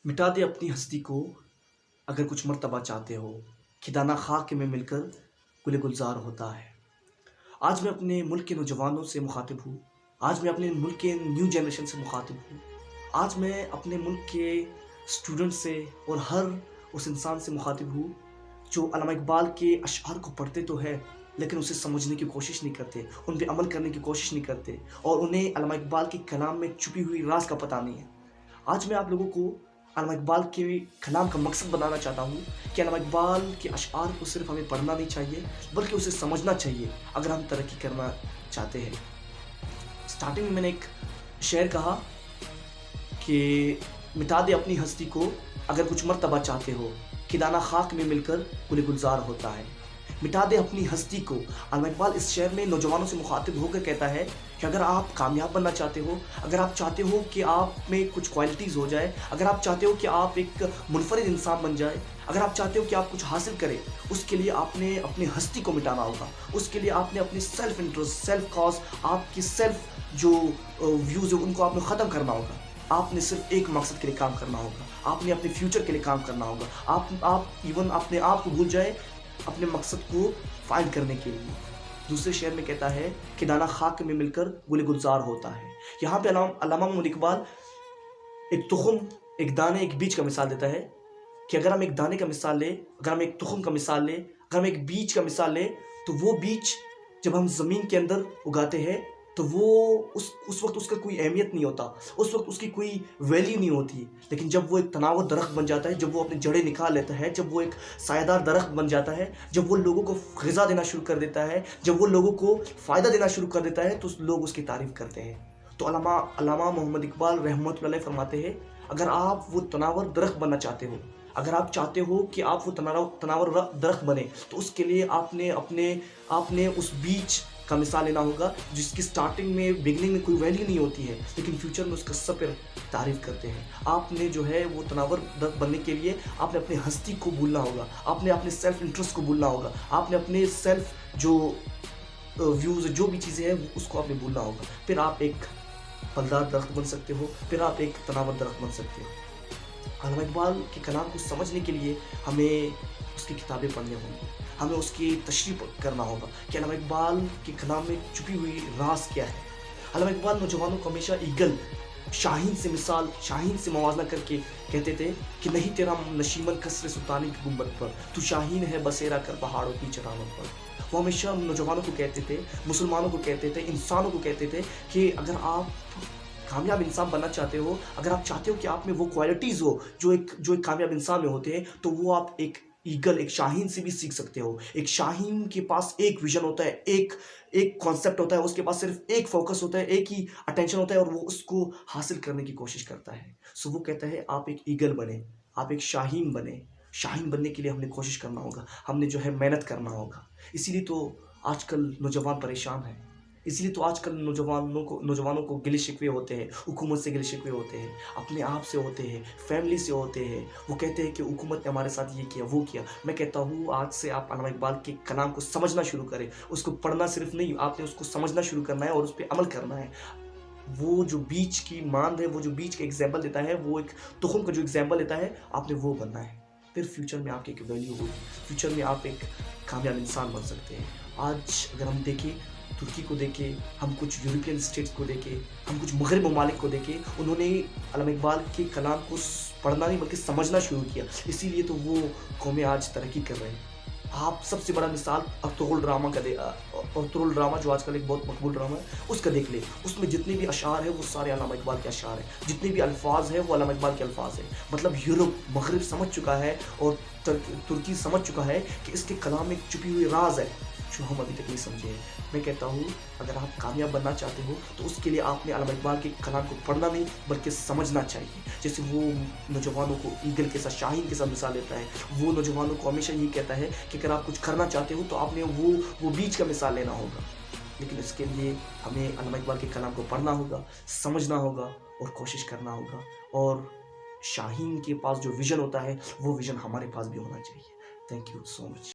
मिटा दे अपनी हस्ती को अगर कुछ मर्तबा चाहते हो, खिदाना खाक में मिलकर गुल गुलजार होता है। आज मैं अपने मुल्क के नौजवानों से मुखातिब हूँ। आज मैं अपने मुल्क के न्यू जनरेशन से मुखातिब हूँ। आज मैं अपने मुल्क के स्टूडेंट से और हर उस इंसान से मुखातिब हूँ जो अल्लामा इकबाल के अशआर को पढ़ते तो है लेकिन उसे समझने की कोशिश नहीं करते, उन पे अमल करने की कोशिश नहीं करते और उन्हें अल्लामा इकबाल के कलाम में छुपी हुई राज का पता नहीं है। आज मैं आप लोगों को अल्लामा इकबाल के कलाम का मकसद बताना चाहता हूँ कि अल्लामा इकबाल के अशआर को सिर्फ हमें पढ़ना नहीं चाहिए बल्कि उसे समझना चाहिए अगर हम तरक्की करना चाहते हैं। स्टार्टिंग में मैंने एक शेर कहा कि मिटा दे अपनी हस्ती को अगर कुछ मर्तबा चाहते हो, खिदाना खाक में मिलकर गुल गुलजार होता है। मिटा दे अपनी हस्ती को। अल्लामा इकबाल इस शेर में नौजवानों से मुखातिब होकर कहता है कि अगर आप कामयाब बनना चाहते हो, अगर आप चाहते हो कि आप में कुछ क्वालिटीज़ हो जाए, अगर आप चाहते हो कि आप एक मुनफरिद इंसान बन जाए, अगर आप चाहते हो कि आप कुछ हासिल करें, उसके लिए आपने अपनी हस्ती को मिटाना होगा। उसके लिए आपने अपनी सेल्फ इंटरेस्ट, सेल्फ कॉज, आपकी सेल्फ जो व्यूज़ है उनको आपने ख़त्म करना होगा। आपने सिर्फ एक मकसद के लिए काम करना होगा, आपने अपने फ्यूचर के लिए काम करना होगा। आप इवन अपने आप को भूल जाए अपने मकसद को फाइंड करने के लिए। दूसरे शेर में कहता है कि दाना खाक में मिलकर गुल गुलजार होता है। यहाँ पे अल्लामा मोहम्मद इकबाल एक तुखम, एक दाने, एक बीज का मिसाल देता है कि अगर हम एक दाने का मिसाल लें, अगर हम एक तुखम का मिसाल लें, अगर हम एक बीज का मिसाल लें, तो वो बीज जब हम ज़मीन के अंदर उगाते हैं तो वो उस वक्त उसका कोई अहमियत नहीं होता, उस वक्त उसकी कोई वैल्यू नहीं होती। लेकिन जब वो एक तनावर दरख्त बन जाता है, जब वो अपनी जड़ें निकाल लेता है, जब वो एक सायादार दरख्त बन जाता है, जब वो लोगों को ग़िज़ा देना शुरू कर देता है, जब वो लोगों को फ़ायदा देना शुरू कर देता है, तो लोग उसकी तारीफ़ करते हैं। तो अल्लामा मोहम्मद इकबाल रहमतुल्लाह अलैह फरमाते हैं, अगर आप वो तनावर दरख्त बनना चाहते हो, अगर आप चाहते हो कि आप वो तनावर दरख्त बने, तो उसके लिए आपने उस बीज का मिसाल लेना होगा जिसकी स्टार्टिंग में, बिगनिंग में कोई वैल्यू नहीं होती है लेकिन फ्यूचर में उसका सब पर तारीफ़ करते हैं। आपने जो है वो तनावर दरख्त बनने के लिए आपने अपनी हस्ती को भूलना होगा, आपने अपने सेल्फ इंटरेस्ट को भूलना होगा, आपने अपने सेल्फ जो व्यूज़, जो भी चीज़ें हैं उसको आपने भूलना होगा। फिर आप एक फलदार दरख्त बन सकते हो, फिर आप एक तनावर दरख्त बन सकते हो। अल्लामा इकबाल के कलाम को समझने के लिए हमें उसकी किताबें पढ़नी होंगी, हमें उसकी तशरीह करना होगा कि अल्लामा इकबाल के कलाम में छुपी हुई राज क्या है। अल्लामा इकबाल नौजवानों को हमेशा ईगल, शाहीन से मिसाल, शाहीन से मवाजना करके कहते थे कि नहीं तेरा नशीमन कसरे सुल्तानी की गुंबद पर, तू शाहीन है बसेरा कर पहाड़ों की चट्टानों पर। वो हमेशा नौजवानों को कहते थे, मुसलमानों को कहते थे, इंसानों को कहते थे कि अगर आप कामयाब इंसान बनना चाहते हो, अगर आप चाहते हो कि आप में वो क्वालिटीज़ हो जो एक कामयाब इंसान में होते हैं, तो वो आप एक ईगल, एक शाहीन से भी सीख सकते हो। एक शाहीन के पास एक विजन होता है, एक कॉन्सेप्ट होता है, उसके पास सिर्फ एक फोकस होता है, एक ही अटेंशन होता है और वो उसको हासिल करने की कोशिश करता है। सो वो कहता है आप एक ईगल बने, आप एक शाहीन बने। शाहीन बनने के लिए हमने कोशिश करना होगा, हमने जो है मेहनत करना होगा। इसीलिए तो आजकल नौजवान परेशान हैं, इसलिए तो आजकल नौजवानों को गिले शिकवे होते हैं, हुकूमत से गिले शिकवे होते हैं, अपने आप से होते हैं, फैमिली से होते हैं। वो कहते हैं कि हुकूमत ने हमारे साथ ये किया, वो किया। मैं कहता हूँ आज से आप अल्लामा इकबाल के कलाम को समझना शुरू करें। उसको पढ़ना सिर्फ नहीं, आपने उसको समझना शुरू करना है और उस पर अमल करना है। वो जो बीज की मांद है, वो जो बीज का एग्जाम्पल देता है, वो एक तुखम का जो एग्जाम्पल देता है, आपने वो बनना है। फिर फ्यूचर में आपकी एक वैल्यू होगी, फ्यूचर में आप एक कामयाब इंसान बन सकते हैं। आज अगर हम देखें, तुर्की को देखें, हम कुछ यूरोपियन स्टेट्स को देखें, हम कुछ मगरब ममालिक को देखें, उन्होंने अल्लामा इकबाल के कलाम को पढ़ना नहीं बल्कि समझना शुरू किया। इसीलिए तो वो कौमें आज तरक्की कर रहे हैं। आप सबसे बड़ा मिसाल अर्तुगरुल ड्रामा जो आजकल एक बहुत मकबूल ड्रामा है, उसका देख ले। उसमें जितने भी अशार हैं वो सारे अल्लामा इकबाल के अशार हैं, जितने भी अल्फाज हैं वो अल्लामा इकबाल के अल्फाज हैं। मतलब यूरोप, मगरब समझ चुका है और तुर्की समझ चुका है कि इसके कलाम में छुपी हुई राज है जो हम अभी तक नहीं समझे हैं। मैं कहता हूँ अगर आप कामयाब बनना चाहते हो तो उसके लिए आपने अल्लामा इकबाल के कलाम को पढ़ना नहीं बल्कि समझना चाहिए। जैसे वो नौजवानों को ईगल के साथ, शाहीन के साथ मिसाल देता है, वो नौजवानों को हमेशा यही कहता है कि अगर आप कुछ करना चाहते हो तो आपने वो बीज का मिसाल लेना होगा। लेकिन इसके लिए हमें अल्लामा इकबाल के कलाम को पढ़ना होगा, समझना होगा और कोशिश करना होगा। और शाहीन के पास जो विज़न होता है वो विज़न हमारे पास भी होना चाहिए। Thank you so much.